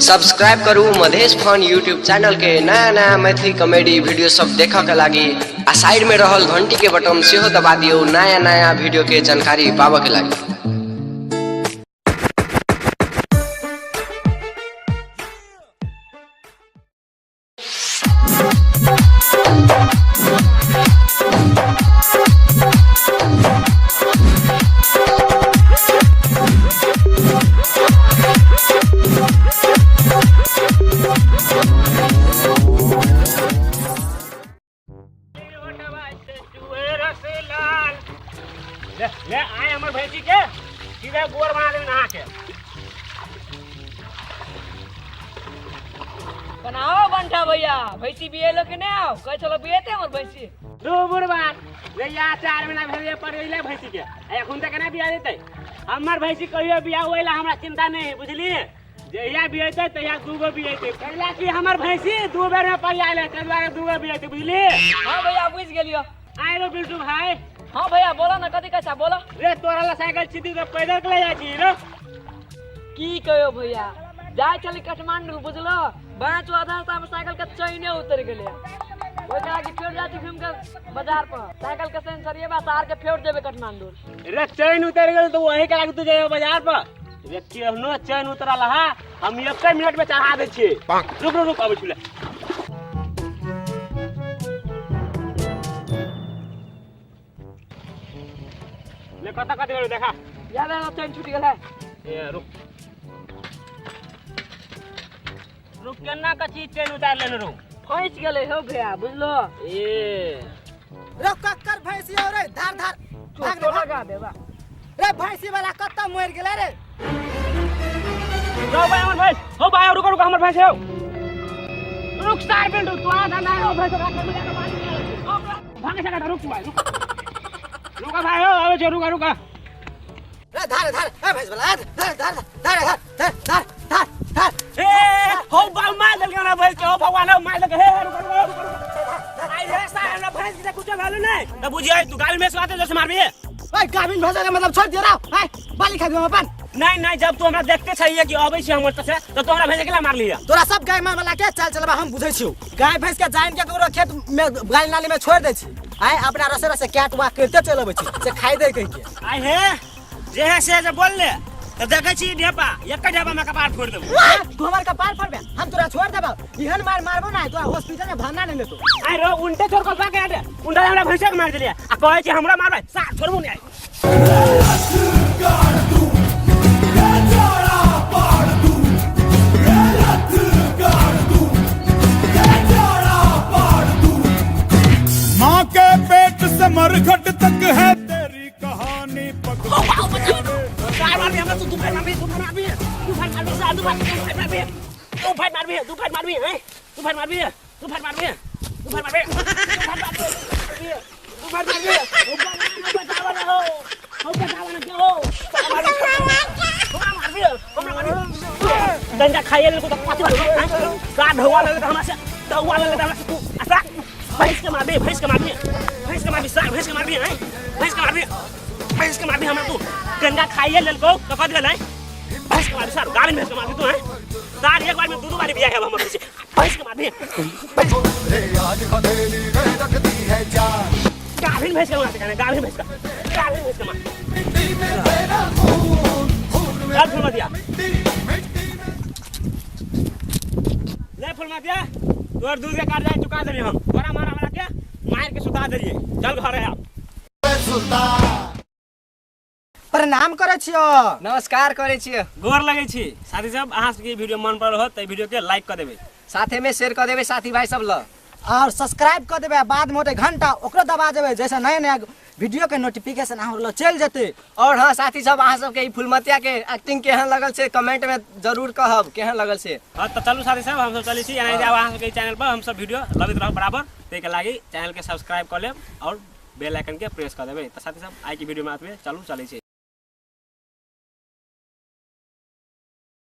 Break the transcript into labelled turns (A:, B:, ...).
A: Subscribe करू Madhesh fun YouTube channel के नया नया मैथिली कॉमेडी वीडियो सब देखा के लागी आ साइड में रहल घंटी के बटन से दबा दियो नया नया वीडियो के जानकारी पावे के लागी।
B: ले आए हमर भैंसी के सीधे गोर बना दे नहा के
C: बनाओ बंटा भैया भैंसी बिये लो के नहीं आओ कह चलो बियेते हमर भैंसी
B: दो बुढ़बान ले या 4 महीना भेले पर गइले भैंसी के एखन तक ना बिया देतै हमर भैंसी कहियो बिया होइला हमरा चिंता नहीं बुझली जहिया बियेतै तहिया दूगो बियेतै कहला कि हमर भैंसी दू बेर में पड़ आइले तै दुआरे दूगो बियेतै बुझली।
C: हां भैया बुझ गेलियो
B: आइ रो बिल्टू भाई।
C: हाँ भैया बोलो ना कथी कैसा बोलो
B: रे तोरा ला साइकिल सीधी तो पैदल के ले जाइ छी रे
C: की कहियो भैया जाय चली काठमांडू बुझलो बाँच आधा रास्ता में साइकिल के चैने उतर गेले ओइ कहा कि फेर जाती घूम के बाजार पर साइकिल के सेंसर ये बा तार के फेर देबे काठमांडू
B: रे चैन उतर गेल तो वही के लाग तू जाए बाजार पर रे केहनो चैन उतरल हा हम 1 मिनट में चढ़ा दे छी रुक रुक रुक आबै छी ले ले कता कत गेल देखा
C: याद है चैन छूट गेल है
B: ए रुक रुक केना कची चैन उतार लेने रुक
C: फंस गेले हो भैया बुझलो
B: ए
D: रे कक्कर भैंसी हो रे धार धार भाग
C: तो लगा देबा
D: रे भैंसी वाला कत्ता मर गेले रे
B: रो भाई हमर भाई हो भाई रुक रुक हमर भाई हो रुक स्टार बिल्डू तू आ धंधा हो भाई तो भाग भाग सका रुक भाई रुक भाई हो आवे छ रुक
D: रे धार धार ए भैंस वाला धार धार धार धार धार धार धार
B: ए हो बा मार दल ना भाई के हो भगवान हो मार दल हे रुक आई रे साहब ना भैंस के कुछ भालो नहीं त बुझिए तू गाल में स्वाते जैसे मारबी
D: ओए गाभिन भैंस का मतलब छोड़ दे रहा है बाली खा दे अपन
B: नहीं जब तू हमरा देखते चाहिए कि आबै छी हमर तसे तो तोरा भेजे केला मार लिया
D: तोरा सब गाय मार वाला के चल चलबा हम बुझै छियो गाय भैंस के जान के ककरो खेत में गाली नाली में छोड़ दे छी आय अपना रसे रसे कैट वाक करते चलबै छी से खाइ दे कहि के
B: आई हे जे है से जे बोल ले त देखै छी ढेपा एक ढेपा में कपार फोड़ देबो
D: तू हमर कपार फोड़बे हम तोरा छोड़ देबो इहन मारबो ना तोरा हॉस्पिटल में भरना नहीं लेतो
B: आई रो उल्टे छोड़ कपा के दे उल्टा हमरा भैंसा के मार देलिया आ कहै छी हमरा मारबै सा छोड़बो नहीं
E: माँ के पेट से मरघट तक है तेरी कहानी
B: डंडा खाइए ले को पाती का ढवा ले हमरा से ढवा ले हमरा से तू ऐसा भैंस के मारबी भैंस के मारबी सार भैंस के मारबी है भैंस के मारबी हमरा तू गंगा खाइए लेल को ककद गेलै भैंस के मारबी सार गाली भैंस के मारबी तू है सार एक बार में दो बार बिया है हमर से भैंस के मारबी
E: रे आज हथेली में रखती है जान
B: गाली भैंस के मारबी गाली भैंस के मार
E: मिट्टी में तेरा खून
B: चल फुल दिया ले फुल दिया तोर दूध के काट जाए चुका देली हम तोरा मारा हमरा के मार के सुता देलिए चल घर है आप
D: प्रणाम करे छियो
A: नमस्कार करे छियै
B: गोर लगे छी साथी सब अहाँ सबके वीडियो मन पड़ल हो त वीडियो के लाइक कर देबे
A: साथे में शेयर कर देबे साथी भाई सब ल
D: और सब्सक्राइब कर देबे बाद में घंटा ओकरो दबा देबे जैसे नया नया वीडियो के नोटिफिकेशन अहाँ चल जेते।
A: और हाँ साथी सब अहाँ सबके ई फुलमतिया के एक्टिंग केहन लगल से कमेंट में जरूर कहब केहन लगल से।
B: हां त चलू साथी सब हम सब चली छी एना जाब अहाँ सबके चैनल पर हम सब वीडियो लबित रह बराबर ते के लागी चैनल के सब्सक्राइब कर लेब और बेल आइकन के प्रेस कर देबे। त साथी सब आई की वीडियो में आते चलू चली छी।